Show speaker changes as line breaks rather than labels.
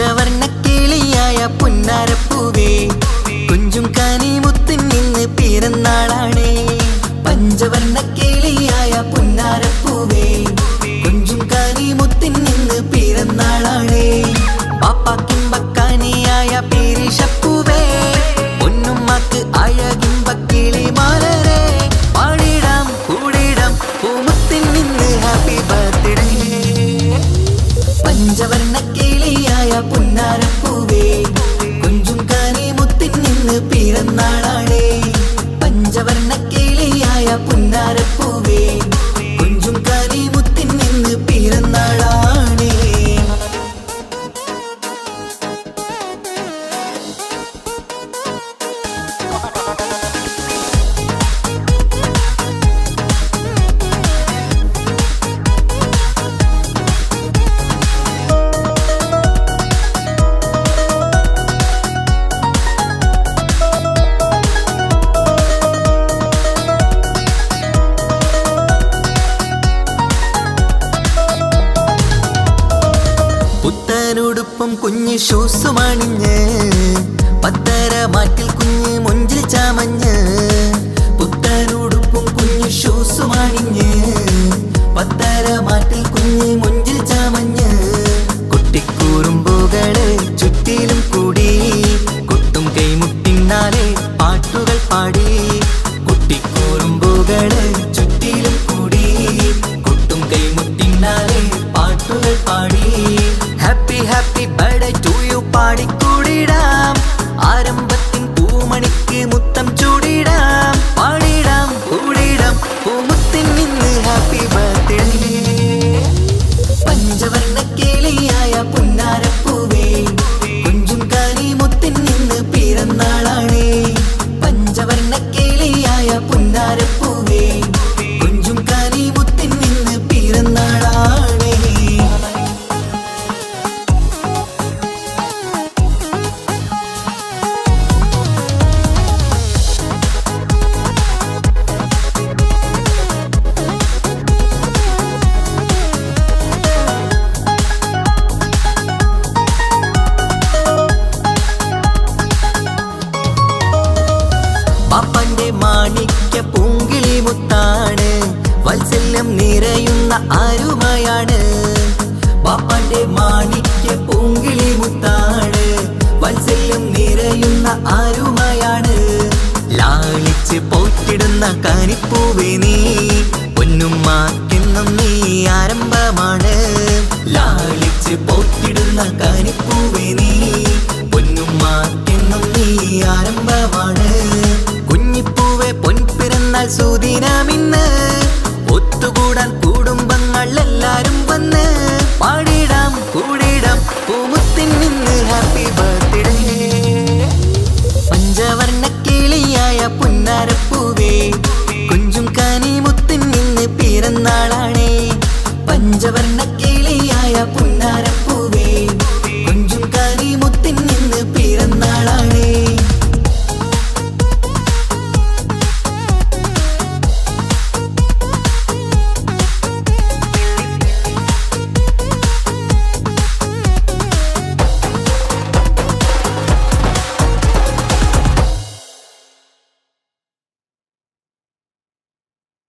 പഞ്ചവർണ്ണക്കിളിയായ പുന്നാരപ്പൂവേ, കുഞ്ചും കനിമുത്തിൻ നിന്ന് പിറന്നാളാണേ. പഞ്ചവർണ്ണക്കിളിയായ പുന്നാരപ്പൂവേ, കുഞ്ചും കനിമുത്തിൻ നിന്ന് പിറന്നാളാണേ. പാപ്പാക്കിമ്പക്കാനിയായ പേരിഷപ്പൂവേ, പൊന്നുമ്മക്ക് അഴകിമ്പക്കിളി മാലരേ. പാടിടാം കൂടിടാം പൂമുത്തിൻ നിന്ന് ഹാപ്പി ബർത്ത്ഡേ. പഞ്ചവർണ്ണക്കിളിയായ പുന്നാരപ്പൂവേ, കുഞ്ചും കനിമുത്തിൻ നിന്ന് പിറന്നാളാണേ. പഞ്ചവർണ്ണക്കിളിയായ പുന്നാരപ്പൂവേ, കുഞ്ചും കനിമുത്തിൻ നിന്ന് പിറന്നാളാണേ. പുത്തനുടുപ്പും കുഞ്ഞ് ഷൂസുമണിഞ്ഞ്, പത്തര മാറ്റിൽ കുഞ്ഞ് മൊഞ്ചിൽ ചാമഞ്ഞ്. പുത്തനുടുപ്പും കുഞ്ഞ് ഷൂസുമണിഞ്ഞ്, പത്തര മാറ്റിൽ കുഞ്ഞ് മൊഞ്ചിൽ ചാമഞ്ഞ്. കുട്ടിക്കൂറുമ്പുകള് ചുറ്റിലും കൂടി, കൊട്ടും കൈമുട്ടിന്നാലെ പാട്ടുകൾ പാടി. കുട്ടിക്കൂറുമ്പുകള് ചുറ്റിലും കൂടി, കൊട്ടും കൈമുട്ടിന്നാലെ പാട്ടുകൾ പാടി. Happy happy birthday to you പാടിക്കൂടിടാം, ആരംഭത്തിൻ പൂമണിക്ക് മുത്തം ചൂടിടാം. പാടിടാം കൂടിടാം പൂമുത്തിൻ നിന്ന് ഹാപ്പി ബർത്ത്ഡേ. പഞ്ചവർണ്ണക്കിളിയായ പുന്നാരപ്പൂവേ, കുഞ്ചും കനിമുത്തിൻ നിന്ന് പിറന്നാളാണേ. പഞ്ചവർണ്ണക്കിളിയായ പുന്നാരപ്പൂവേ, കുഞ്ചും കനിമുത്തിൻ നിന്ന് പിറന്നാളാണേ. പാപ്പന്റെ മാണിക്യ പൂങ്കിളി മുത്താണ്, വാത്സല്യം നിറയുന്ന ആരുമയാണ്. പാപ്പന്റെ മാണിക്യ പൂങ്കിളി മുത്താണ്, വാത്സല്യം നിറയുന്ന ആരുമയാണ്. ലാളിച്ച് പോറ്റിടുന്ന കനിപ്പൂവേ നീ, പൊന്നുമ്മാക്കെന്നും നീ ആരംഭമാണ്. ലാളിച്ച് പോറ്റിടുന്ന കനിപ്പൂവേ നീ, പൊന്നുമ്മാക്കെന്നും നീ ആരംഭമാണ്. കുഞ്ഞിപ്പൂവെ പൊൻപിറന്നാൾ സുദിനമിന്ന്, ഒത്തുകൂടാൻ കുടുംബങ്ങൾ എല്ലാരും വന്ന്. പാടിടാം കൂടിടാം പൂമുത്തിൻ നിന്ന് ഹാപ്പി ബർത്ത്ഡേ. പഞ്ചവർണ്ണക്കിളിയായ പുന്നാരപ്പൂവേ, കുഞ്ചും കനിമുത്തിൻ നിന്ന് പിറന്നാളാണേ. പഞ്ചവർണ്ണക്കിളിയായ പുന്നാരപ്പൂവേ,